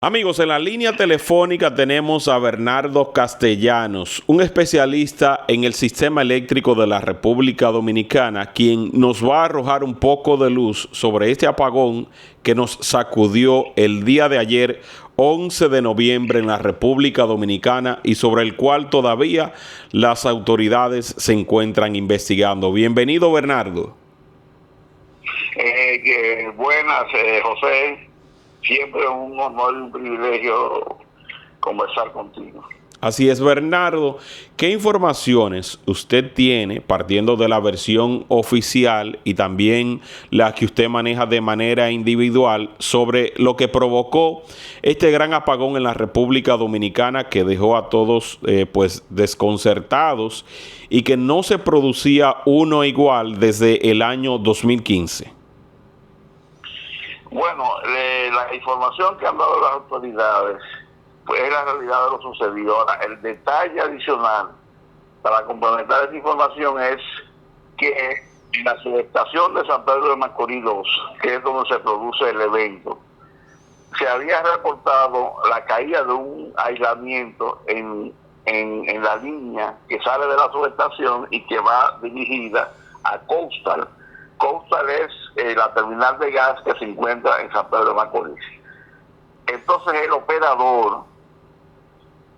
Amigos, en la línea telefónica tenemos a Bernardo Castellanos, un especialista en el sistema eléctrico de la República Dominicana, quien nos va a arrojar un poco de luz sobre este apagón que nos sacudió el día de ayer, 11 de noviembre, en la República Dominicana y sobre el cual todavía las autoridades se encuentran investigando. Bienvenido, Bernardo. Buenas, José. Siempre un honor y un privilegio conversar contigo. Así es, Bernardo. ¿Qué informaciones usted tiene, partiendo de la versión oficial y también la que usted maneja de manera individual, sobre lo que provocó este gran apagón en la República Dominicana que dejó a todos desconcertados y que no se producía uno igual desde el año 2015? Bueno, la información que han dado las autoridades pues es la realidad de lo sucedido. Ahora, el detalle adicional para complementar esa información es que en la subestación de San Pedro de Macorís 2, que es donde se produce el evento, se había reportado la caída de un aislamiento en la línea que sale de la subestación y que va dirigida a Coastal. Coastal es la terminal de gas que se encuentra en San Pedro de Macorís. Entonces el operador,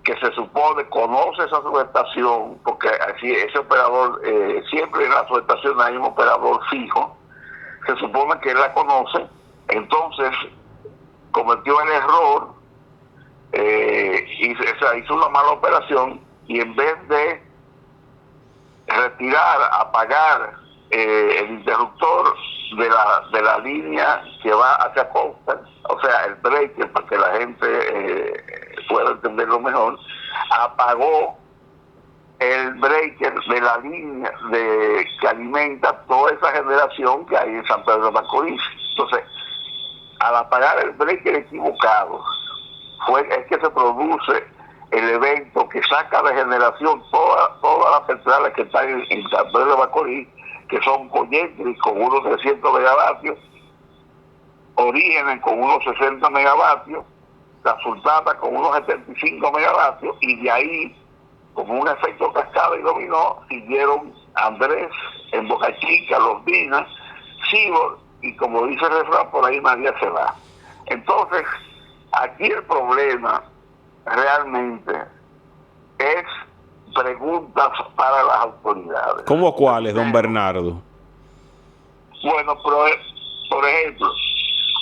que se supone conoce esa subestación, porque así ese operador, siempre en la subestación hay un operador fijo, se supone que él la conoce, entonces cometió el error, hizo una mala operación y en vez de retirar, apagar el interruptor de la línea que va hacia Coastal, o sea, el breaker, para que la gente pueda entenderlo mejor, apagó el breaker de la línea que alimenta toda esa generación que hay en San Pedro de Macorís. Entonces, al apagar el breaker equivocado, es que se produce el evento que saca de generación todas las centrales que están en San Pedro de Macorís, que son Coyentri con unos 300 megavatios, Orígenes con unos 60 megavatios, La Sultana con unos 75 megavatios, y de ahí, como un efecto cascada y dominó, siguieron Andrés en Boca Chica, Los Dinas, Sibor, y como dice el refrán, por ahí María se va. Entonces, aquí el problema realmente es preguntas para las autoridades. ¿Cómo cuáles, don Bernardo? Bueno, por ejemplo,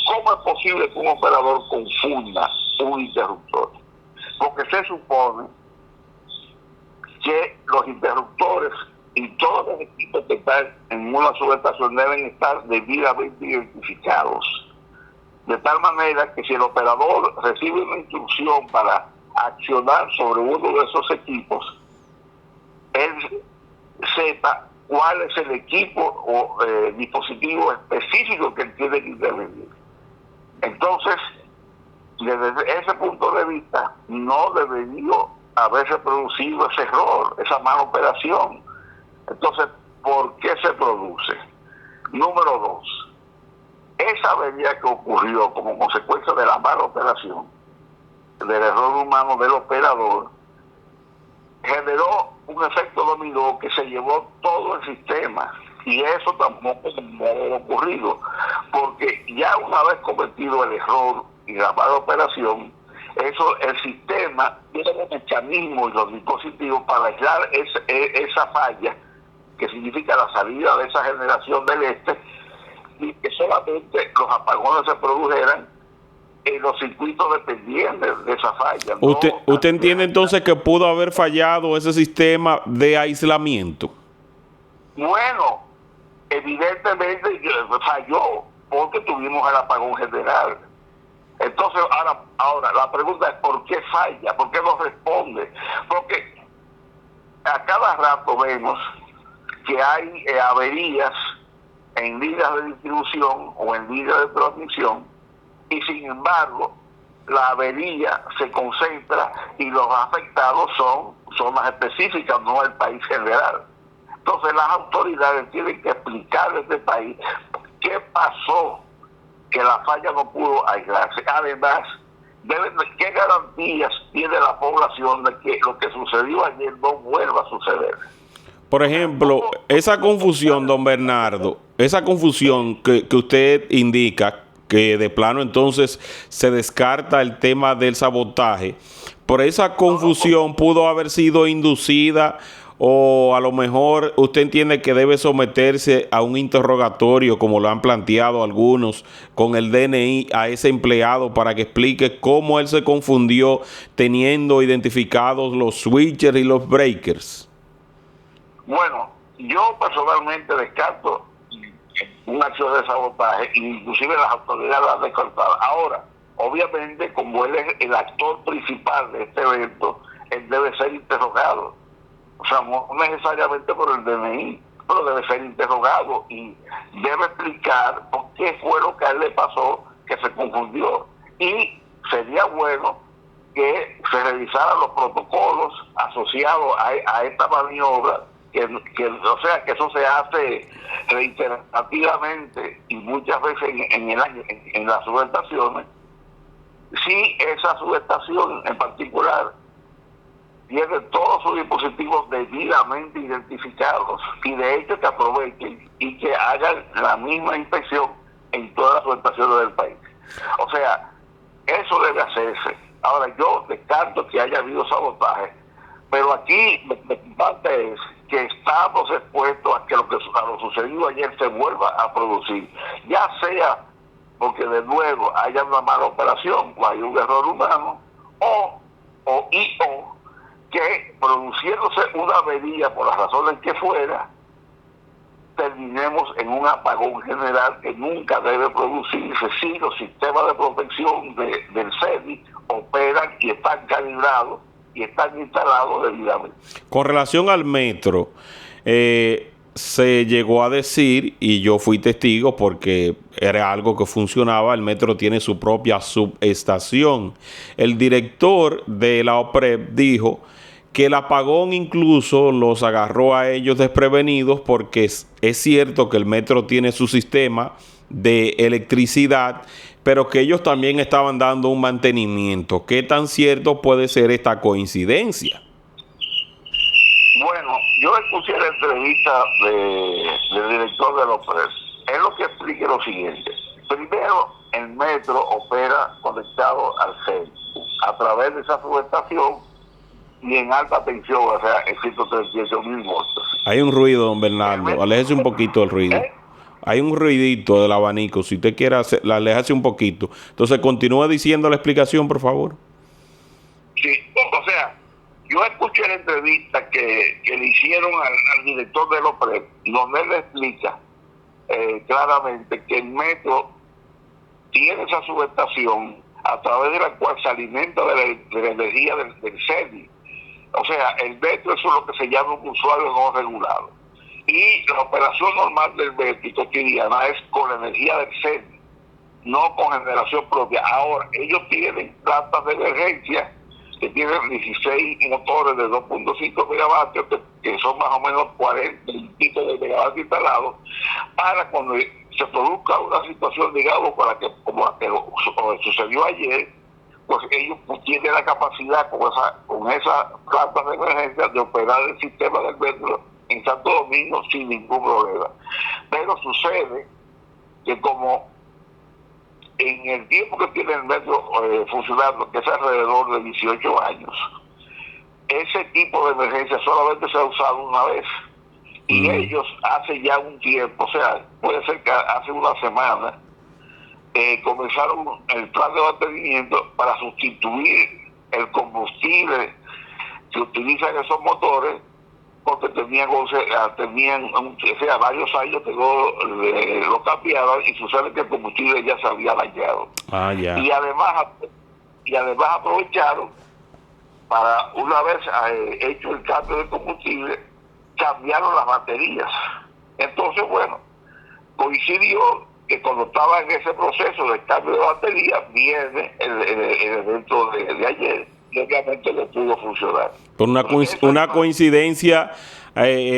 ¿cómo es posible que un operador confunda un interruptor? Porque se supone que los interruptores y todos los equipos que están en una subestación deben estar debidamente identificados. De tal manera que si el operador recibe una instrucción para accionar sobre uno de esos equipos, él sepa cuál es el equipo o dispositivo específico que él tiene que intervenir. Entonces, desde ese punto de vista, no debería haberse producido ese error, esa mala operación. Entonces, ¿por qué se produce? Número 2, esa avería que ocurrió como consecuencia de la mala operación, del error humano del operador, generó un efecto dominó que se llevó todo el sistema, y eso tampoco no ha ocurrido, porque ya una vez cometido el error y la mala operación, el sistema tiene los mecanismos y los dispositivos para aislar esa falla, que significa la salida de esa generación del y que solamente los apagones se produjeran en los circuitos dependientes de esa falla. ¿Usted entiende entonces que pudo haber fallado ese sistema de aislamiento? Bueno, evidentemente falló porque tuvimos el apagón general. Entonces, ahora la pregunta es ¿por qué falla? ¿Por qué no responde? Porque a cada rato vemos que hay averías en líneas de distribución o en líneas de transmisión, y sin embargo la avería se concentra y los afectados son zonas específicas, no el país general. Entonces las autoridades tienen que explicarle a este país qué pasó, que la falla no pudo aislarse. Además, ¿Qué garantías tiene la población de que lo que sucedió ayer no vuelva a suceder? Por ejemplo, esa confusión, don Bernardo, esa confusión que usted indica, que de plano entonces se descarta el tema del sabotaje, por esa confusión pudo haber sido inducida, o a lo mejor usted entiende que debe someterse a un interrogatorio, como lo han planteado algunos, con el DNI a ese empleado para que explique cómo él se confundió teniendo identificados los switchers y los breakers. Bueno, yo personalmente descarto una acción de sabotaje, inclusive las autoridades lo han descartado. Ahora, obviamente, como él es el actor principal de este evento, él debe ser interrogado. O sea, no necesariamente por el DNI, pero debe ser interrogado y debe explicar por qué fue lo que a él le pasó, que se confundió. Y sería bueno que se revisaran los protocolos asociados a esta maniobra, o sea, que eso se hace reiterativamente y muchas veces en el año, en las subestaciones. Si esa subestación en particular tiene todos sus dispositivos debidamente identificados, y de hecho que aprovechen y que hagan la misma inspección en todas las subestaciones del país. O sea, eso debe hacerse. Ahora, yo descarto que haya habido sabotaje, pero aquí mi parte es que estamos expuestos a que a lo sucedido ayer se vuelva a producir, ya sea porque de nuevo haya una mala operación o hay un error humano, o que produciéndose una avería por las razones que fuera, terminemos en un apagón general que nunca debe producirse si los sistemas de protección del CEDI operan y están calibrados y están instalados debidamente. Con relación al metro, se llegó a decir, y yo fui testigo porque era algo que funcionaba, el metro tiene su propia subestación. El director de la OPREP dijo que el apagón incluso los agarró a ellos desprevenidos, porque es cierto que el metro tiene su sistema de electricidad, pero que ellos también estaban dando un mantenimiento. ¿Qué tan cierto puede ser esta coincidencia? Bueno, yo escuché la entrevista del director de la OPREP. Él lo que explica es lo siguiente. Primero, el metro opera conectado al CEDI a través de esa subestación y en alta tensión, o sea, en 138.000 voltios. Hay un ruido, don Bernardo. Aléjese un poquito del ruido. Hay un ruidito del abanico. Si usted quiere aléjase un poquito. Entonces, continúa diciendo la explicación, por favor. Sí, o sea, yo escuché la entrevista que le hicieron al director de OPREP, donde él le explica claramente que el metro tiene esa subestación a través de la cual se alimenta de la energía del CEDI. O sea, el metro eso es lo que se llama un usuario no regulado. Y la operación normal del metro cotidiana es con la energía del CEDI, no con generación propia. Ahora, ellos tienen plantas de emergencia que tienen 16 motores de 2.5 megavatios, que son más o menos 40 y pico de megavatios instalados, para cuando se produzca una situación, digamos, como la que sucedió ayer, pues ellos tienen la capacidad con esa planta de emergencia de operar el sistema del metro en Santo Domingo sin ningún problema. Pero sucede que como en el tiempo que tiene el metro funcionando, que es alrededor de 18 años, ese tipo de emergencia solamente se ha usado una vez. Y ellos hace ya un tiempo, o sea, puede ser que hace una semana, comenzaron el plan de mantenimiento para sustituir el combustible que utilizan esos motores, porque tenían varios años que lo cambiaban, y sucede que el combustible ya se había dañado. Y además aprovecharon para, una vez hecho el cambio de combustible, cambiaron las baterías. Entonces, bueno, coincidió que cuando estaba en ese proceso de cambio de batería, viene el evento de ayer, y obviamente le pudo funcionar. Por una coincidencia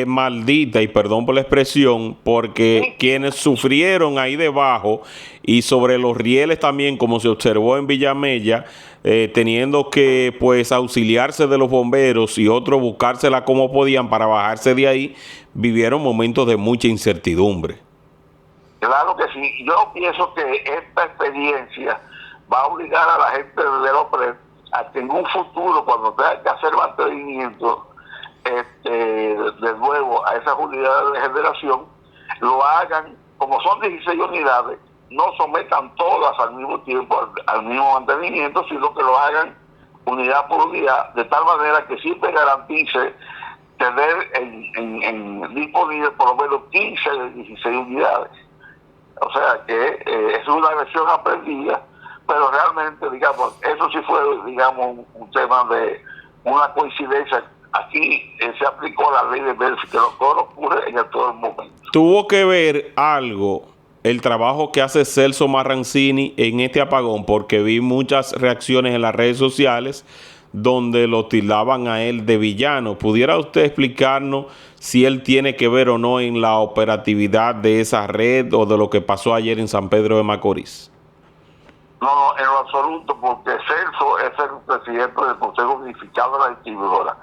maldita, y perdón por la expresión, porque quienes sufrieron ahí debajo y sobre los rieles también, como se observó en Villamella, teniendo que pues auxiliarse de los bomberos y otros buscársela como podían para bajarse de ahí, vivieron momentos de mucha incertidumbre. Claro que sí. Yo pienso que esta experiencia va a obligar a la gente de OPRED a que en un futuro, cuando tenga que hacer mantenimiento de nuevo a esas unidades de generación, lo hagan, como son 16 unidades, no sometan todas al mismo tiempo, al mismo mantenimiento, sino que lo hagan unidad por unidad, de tal manera que siempre garantice tener en disponible por lo menos 15 de 16 unidades. O sea que es una versión aprendida, pero realmente, digamos, eso sí fue, digamos, un tema de una coincidencia. Aquí se aplicó la ley de Murphy, que lo que ocurre en todo el momento. ¿Tuvo que ver algo el trabajo que hace Celso Marrancini en este apagón? Porque vi muchas reacciones en las redes sociales donde lo tildaban a él de villano. ¿Pudiera usted explicarnos si él tiene que ver o no en la operatividad de esa red o de lo que pasó ayer en San Pedro de Macorís? No, en lo absoluto, porque Celso es el presidente del Consejo Unificado de la Distribuidora.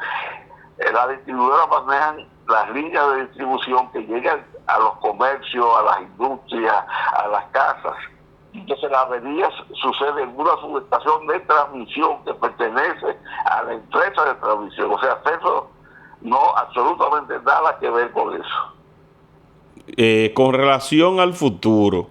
Las distribuidoras manejan las líneas de distribución que llegan a los comercios, a las industrias, a las casas. Entonces la avería sucede en una subestación de transmisión que pertenece a la empresa de transmisión. O sea, Celso no absolutamente nada que ver con eso. Con relación al futuro,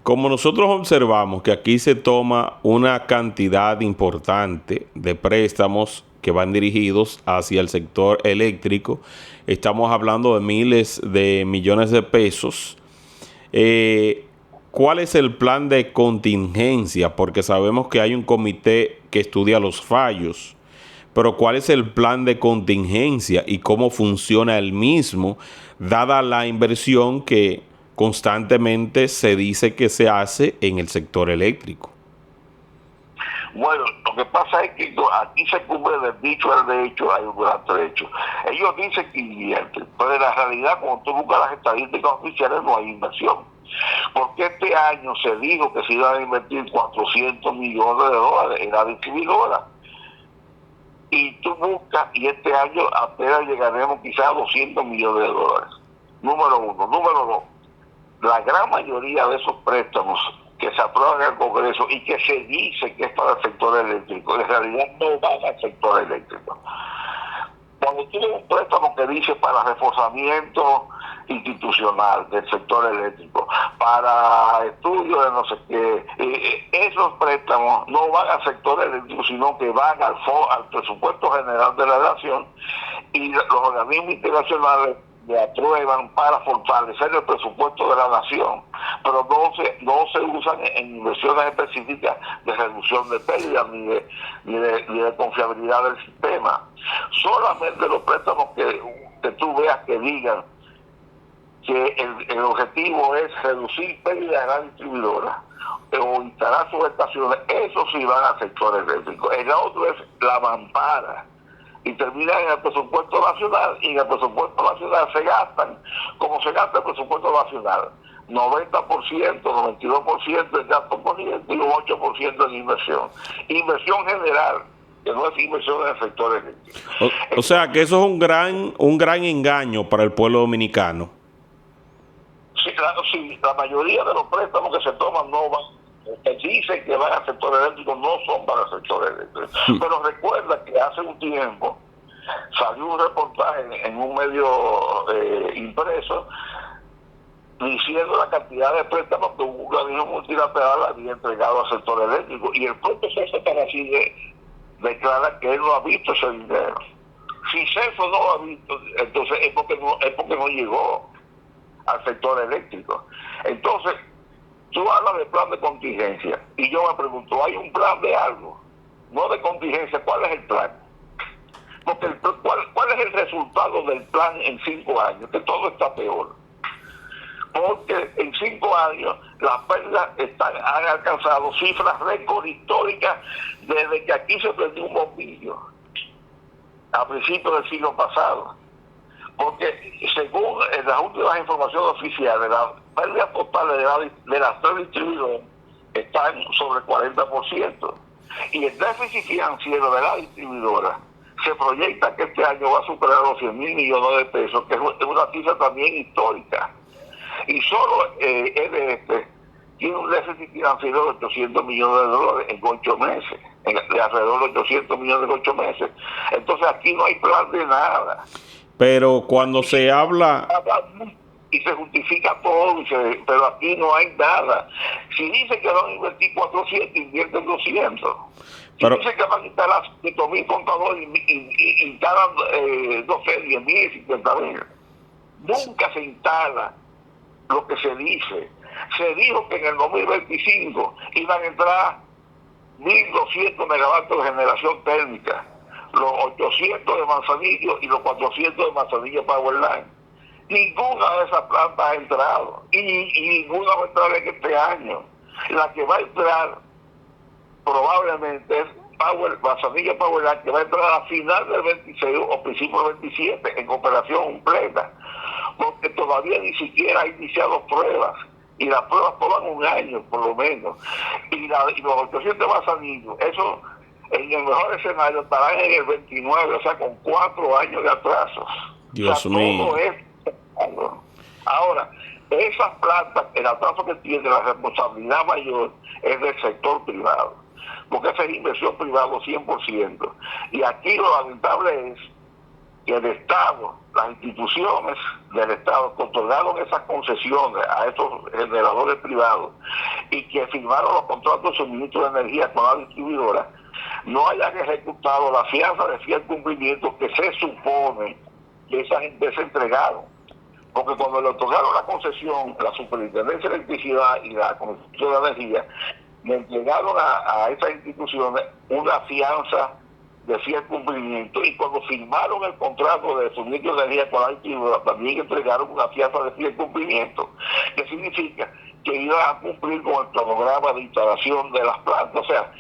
como nosotros observamos que aquí se toma una cantidad importante de préstamos que van dirigidos hacia el sector eléctrico, estamos hablando de miles de millones de pesos. ¿Cuál es el plan de contingencia? Porque sabemos que hay un comité que estudia los fallos, pero ¿cuál es el plan de contingencia y cómo funciona el mismo, dada la inversión que constantemente se dice que se hace en el sector eléctrico? Bueno, lo que pasa es que aquí se cubre del dicho al de hecho, hay un gran trecho. Ellos dicen que invierten, pero en la realidad, cuando tú buscas las estadísticas oficiales, no hay inversión. Porque este año se dijo que se iban a invertir 400 millones de dólares en la distribuidora. Y tú buscas, y este año apenas llegaremos quizás a 200 millones de dólares. Número uno. Número dos, la gran mayoría de esos préstamos que se aprueban en el Congreso y que se dice que es para el sector eléctrico, en realidad no van al sector eléctrico. Cuando tienes un préstamo que dice para reforzamiento institucional del sector eléctrico, para estudios de no sé qué, esos préstamos no van al sector eléctrico, sino que van al presupuesto general de la nación, y los organismos internacionales le aprueban para fortalecer el presupuesto de la nación, pero no se usan en inversiones específicas de reducción de pérdidas ni de confiabilidad del sistema. Solamente los préstamos que tú veas que digan que el objetivo es reducir pérdidas de la distribuidora o instalar subestaciones, eso sí van al sector eléctrico. El otro es la mampara, y terminan en el presupuesto nacional, y en el presupuesto nacional se gastan como se gasta el presupuesto nacional, 90%, 92% en gasto corriente y un 8% en inversión. Inversión general, que no es inversión en el sector eléctrico. O sea que eso es un gran engaño para el pueblo dominicano. Sí, claro, sí, la mayoría de los préstamos que se toman no van, que dicen que van al sector eléctrico, no son para el sector eléctrico. Pero recuerda que hace un tiempo salió un reportaje en un medio impreso diciendo la cantidad de préstamos que un organismo multilateral había entregado al sector eléctrico, y el propio Celso Taracide declara que él no ha visto ese dinero. Si Celso no lo ha visto, entonces es porque no llegó al sector eléctrico. Entonces, tú hablas de plan de contingencia, y yo me pregunto, ¿hay un plan de algo? No de contingencia, ¿cuál es el plan? Porque ¿cuál es el resultado del plan en 5 años? Que todo está peor. porque en 5 años las pérdidas han alcanzado cifras récord históricas desde que aquí se prendió un bombillo a principios del siglo pasado. Porque según las últimas informaciones oficiales, las pérdidas totales de las tres distribuidoras están sobre el 40%. Y el déficit financiero de la distribuidora se proyecta que este año va a superar los 100.000 millones de pesos, que es una cifra también histórica. Y solo EDF tiene un déficit financiero de 800 millones de dólares en 8 meses, de alrededor de 800 millones en 8 meses. Entonces aquí no hay plan de nada. Pero cuando se habla... Y se justifica todo, pero aquí no hay nada. Si dice que van a invertir 400, invierten 200. Si dice que van a instalar 5.000 contadores y instalan, no sé, 10.000, 50.000. Nunca se instala lo que se dice. Se dijo que en el 2025 iban a entrar 1.200 megavatios de generación térmica, los 800 de Manzanillo y los 400 de Manzanillo Powerline. Ninguna de esas plantas ha entrado y ninguna va a entrar en este año. La que va a entrar probablemente es Manzanillo Powerline, que va a entrar a final del 26 o principio del 27 en operación completa, porque todavía ni siquiera ha iniciado pruebas. Y las pruebas toman un año, por lo menos. Y los 800 Manzanillo, eso en el mejor escenario estarán en el 29, o sea, con 4 años de atrasos. Dios mío. Todo es. Ahora, esas plantas, el atraso que tiene, la responsabilidad mayor es del sector privado, porque esa es inversión privada 100%. Y aquí lo lamentable es que el Estado, las instituciones del Estado que otorgaron esas concesiones a estos generadores privados y que firmaron los contratos de suministro de energía con la distribuidora, no hayan ejecutado la fianza de fiel cumplimiento que se supone que esas empresas entregaron. Porque cuando le otorgaron la concesión, la Superintendencia de Electricidad y la Comisión de Energía, le entregaron a esas instituciones una fianza de fiel cumplimiento. Y cuando firmaron el contrato de suministro de energía con la distribuidora, también entregaron una fianza de fiel cumplimiento. Que significa que iban a cumplir con el cronograma de instalación de las plantas. O sea,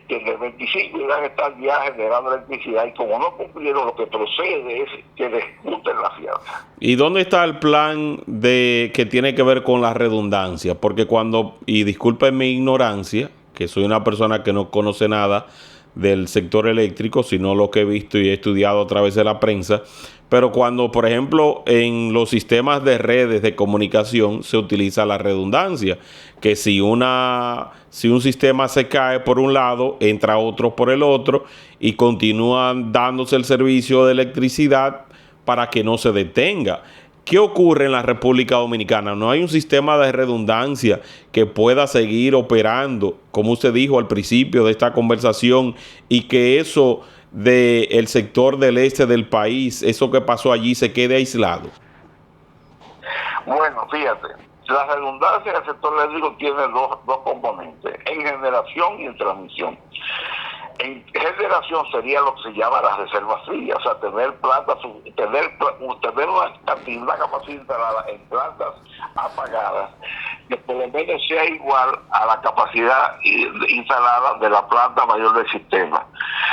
que en el 25 iban a estar ya generando electricidad, y como no cumplieron, lo que procede es que les ejecuten la fianza. ¿Y dónde está el plan que tiene que ver con la redundancia? Porque cuando, y disculpen mi ignorancia, que soy una persona que no conoce nada del sector eléctrico, sino lo que he visto y he estudiado a través de la prensa, pero cuando, por ejemplo, en los sistemas de redes de comunicación se utiliza la redundancia, que si un sistema se cae por un lado, entra otro por el otro y continúan dándose el servicio de electricidad para que no se detenga. ¿Qué ocurre en la República Dominicana? ¿No hay un sistema de redundancia que pueda seguir operando, como usted dijo al principio de esta conversación, y que eso del sector del este del país, eso que pasó allí, se quede aislado? Bueno, fíjate, la redundancia del sector eléctrico tiene dos componentes, en generación y en transmisión. En generación sería lo que se llama las reservas frías, o sea, tener plantas, tener una capacidad instalada en plantas apagadas que por lo menos sea igual a la capacidad instalada de la planta mayor del sistema.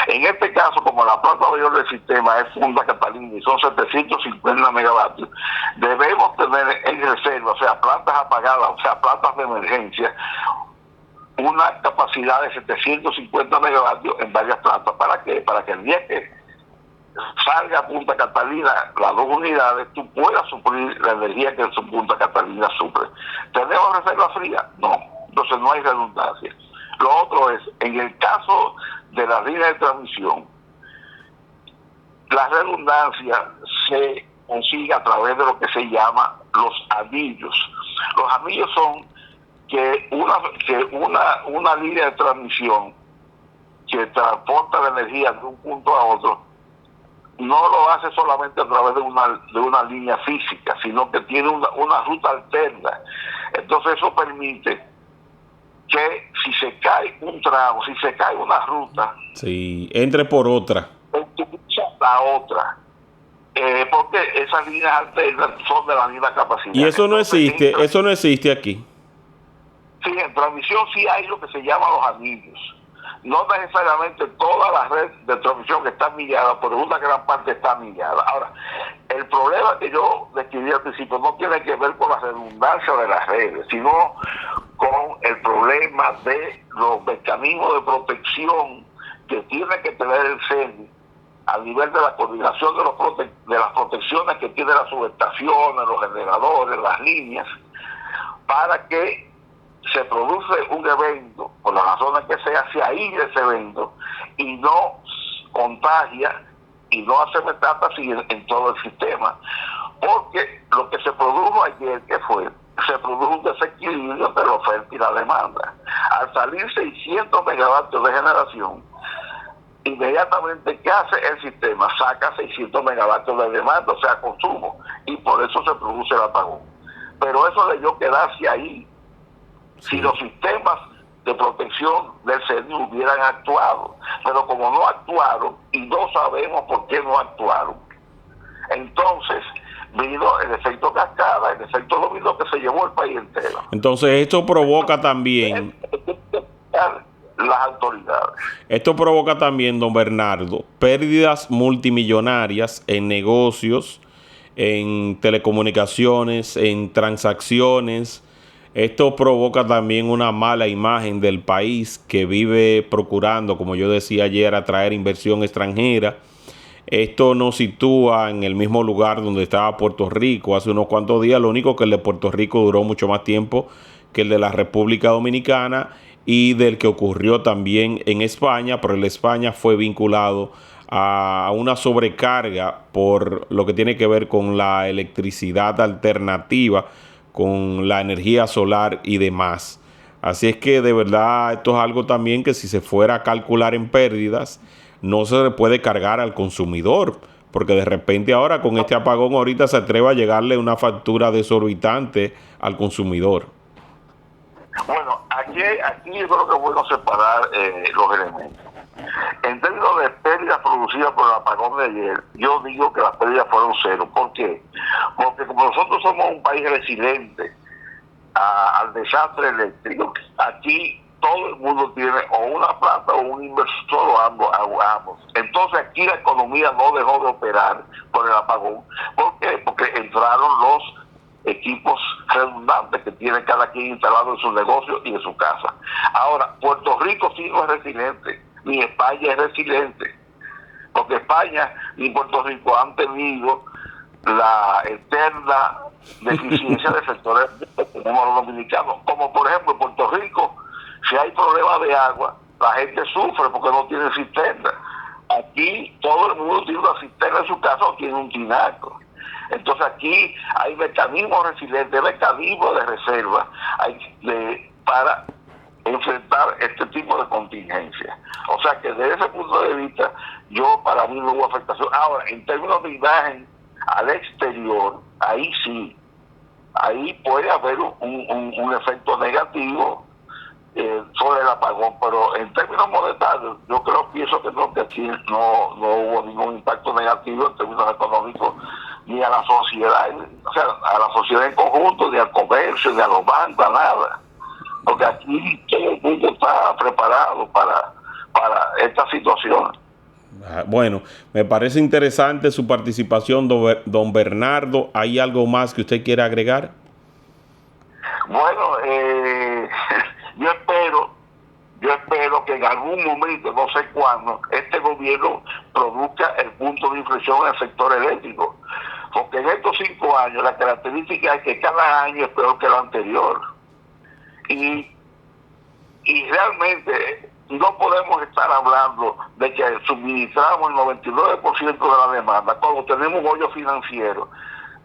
En este caso, como la planta mayor del sistema es Punta Catalina y son 750 megavatios, debemos tener en reserva, o sea, plantas apagadas, o sea, plantas de emergencia, una capacidad de 750 megavatios en varias plantas. ¿Para qué? Para que el día que salga a Punta Catalina las 2 unidades, tú puedas suplir la energía que su Punta Catalina suple. ¿Tenemos reserva fría? No. Entonces no hay redundancia. Lo otro es, en el caso de la línea de transmisión, la redundancia se consigue a través de lo que se llama los anillos. Los anillos son que una línea de transmisión que transporta la energía de un punto a otro no lo hace solamente a través de una línea física, sino que tiene una ruta alterna. Entonces eso permite que si se cae un tramo, si se cae una ruta, sí, entre por otra, utiliza la otra. porque esas líneas alternas son de la misma capacidad. Y eso no Entonces, existe, eso no existe aquí. sí, en transmisión sí hay lo que se llama los anillos. No necesariamente toda la red de transmisión está millada, pero una gran parte está millada. Ahora, el problema que yo describí al principio no tiene que ver con la redundancia de las redes, sino con el problema de los mecanismos de protección que tiene que tener el CENI a nivel de la coordinación de las protecciones que tiene las subestaciones, los generadores, las líneas, para que se produce un evento, por las razones que sea, se aísle ese evento y no contagia y no hace metástasis en todo el sistema. Porque lo que se produjo ayer, que fue, se produjo un desequilibrio entre la oferta y la demanda. Al salir 600 megavatios de generación, inmediatamente, ¿qué hace el sistema? Saca 600 megavatios de demanda, o sea, consumo, y por eso se produce el apagón. Pero eso debió quedarse ahí. Sí. Si los sistemas de protección del CENI hubieran actuado, pero como no actuaron y no sabemos por qué no actuaron, entonces vino el efecto cascada, el efecto dominó que se llevó el país entero. Entonces esto provoca también las autoridades. Esto provoca también, don Bernardo, pérdidas multimillonarias en negocios, en telecomunicaciones, en transacciones. Esto provoca también una mala imagen del país que vive procurando, como yo decía ayer, atraer inversión extranjera. Esto nos sitúa en el mismo lugar donde estaba Puerto Rico hace unos cuantos días. Lo único que el de Puerto Rico duró mucho más tiempo que el de la República Dominicana y del que ocurrió también en España, pero el de España fue vinculado a una sobrecarga por lo que tiene que ver con la electricidad alternativa, con la energía solar y demás. Así es que de verdad esto es algo también que si se fuera a calcular en pérdidas, no se le puede cargar al consumidor, porque de repente ahora con este apagón ahorita se atreve a llegarle una factura desorbitante al consumidor. Bueno, aquí yo creo que es bueno separar los elementos. En términos de pérdidas producidas por el apagón de ayer, yo digo que las pérdidas fueron cero. ¿Por qué? Porque como nosotros somos un país resiliente al desastre eléctrico, aquí todo el mundo tiene o una planta o un inversor o ambos. Entonces aquí la economía no dejó de operar por el apagón. ¿Por qué? Porque entraron los equipos redundantes que tiene cada quien instalado en su negocio y en su casa. Ahora, Puerto Rico sí no es resiliente, ni España es resiliente, porque España ni Puerto Rico han tenido la eterna deficiencia de sectores que tenemos los dominicanos. Como por ejemplo en Puerto Rico, si hay problemas de agua, la gente sufre porque no tiene cisterna. Aquí todo el mundo tiene una cisterna en su casa o tiene un tinaco. Entonces aquí hay mecanismos resilientes, mecanismos de reserva para enfrentar este tipo de contingencia. O sea que desde ese punto de vista, para mí no hubo afectación. Ahora, en términos de imagen al exterior, ahí sí, ahí puede haber un efecto negativo sobre el apagón, pero en términos monetarios, pienso que aquí no hubo ningún impacto negativo en términos económicos, ni a la sociedad, o sea, a la sociedad en conjunto, ni al comercio, ni a los bancos, a nada. Porque aquí todo el mundo está preparado para esta situación. Bueno, me parece interesante su participación, don Bernardo. ¿Hay algo más que usted quiera agregar? Bueno, yo espero que en algún momento, no sé cuándo, este gobierno produzca el punto de inflexión en el sector eléctrico. Porque en estos 5 años la característica es que cada año es peor que el anterior. Y realmente no podemos estar hablando de que suministramos el 99% de la demanda cuando tenemos un hoyo financiero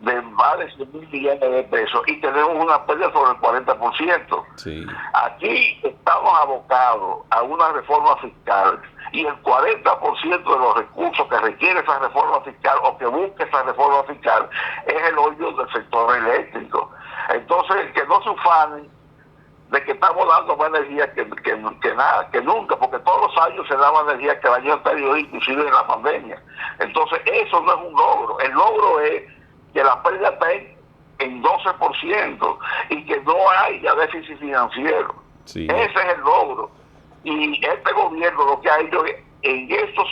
de más de 100,000 millones de pesos y tenemos una pérdida sobre el 40%. Sí. Aquí estamos abocados a una reforma fiscal y el 40% de los recursos que requiere esa reforma fiscal o que busque esa reforma fiscal es el hoyo del sector eléctrico. Entonces, que no se ufanen de que estamos dando más energía que nunca, porque todos los años se daba energía que el año anterior, inclusive en la pandemia. Entonces, eso no es un logro. El logro es que la pérdida está en 12% y que no haya déficit financiero. Sí. Ese es el logro. Y este gobierno lo que ha hecho en estos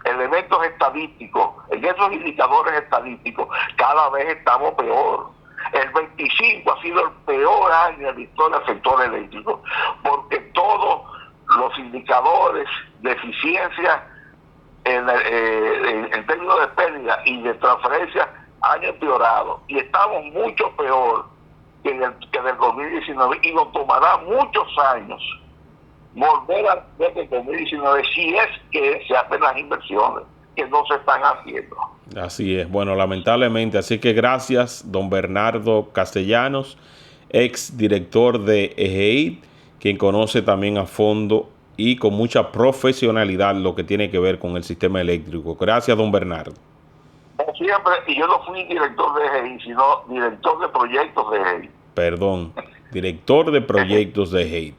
elementos estadísticos, en esos indicadores estadísticos, cada vez estamos peor. El 25 ha sido el peor año en la historia del sector eléctrico, porque todos los indicadores de eficiencia en términos de pérdida y de transferencia han empeorado, y estamos mucho peor que del 2019, y nos tomará muchos años volver a ver el 2019 si es que se hacen las inversiones que no se están haciendo. Así es. Bueno, lamentablemente. Así que gracias, don Bernardo Castellanos, ex director de EGEID, quien conoce también a fondo y con mucha profesionalidad lo que tiene que ver con el sistema eléctrico. Gracias, don Bernardo. Como siempre, y yo no fui director de EGEID, sino director de proyectos de EGEID. Perdón, director de proyectos de EGEID.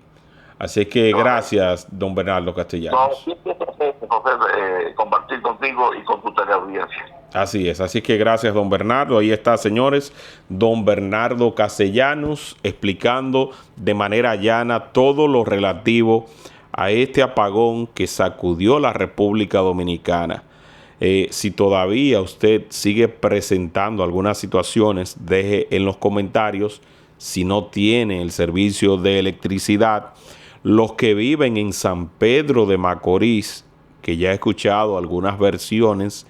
Así que gracias, don Bernardo Castellanos. No, siempre es José, compartir contigo y con tu teleaudiencia. Así es, así que gracias, don Bernardo. Ahí está, señores, don Bernardo Castellanos explicando de manera llana todo lo relativo a este apagón que sacudió la República Dominicana. Si todavía usted sigue presentando algunas situaciones, deje en los comentarios si no tiene el servicio de electricidad. Los que viven en San Pedro de Macorís, que ya he escuchado algunas versiones,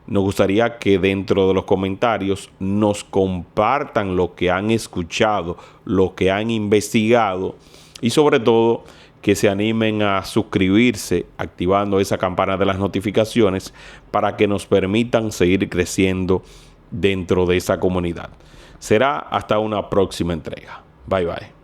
nos gustaría que dentro de los comentarios nos compartan lo que han escuchado, lo que han investigado, y sobre todo que se animen a suscribirse activando esa campana de las notificaciones para que nos permitan seguir creciendo dentro de esa comunidad. Será hasta una próxima entrega. Bye bye.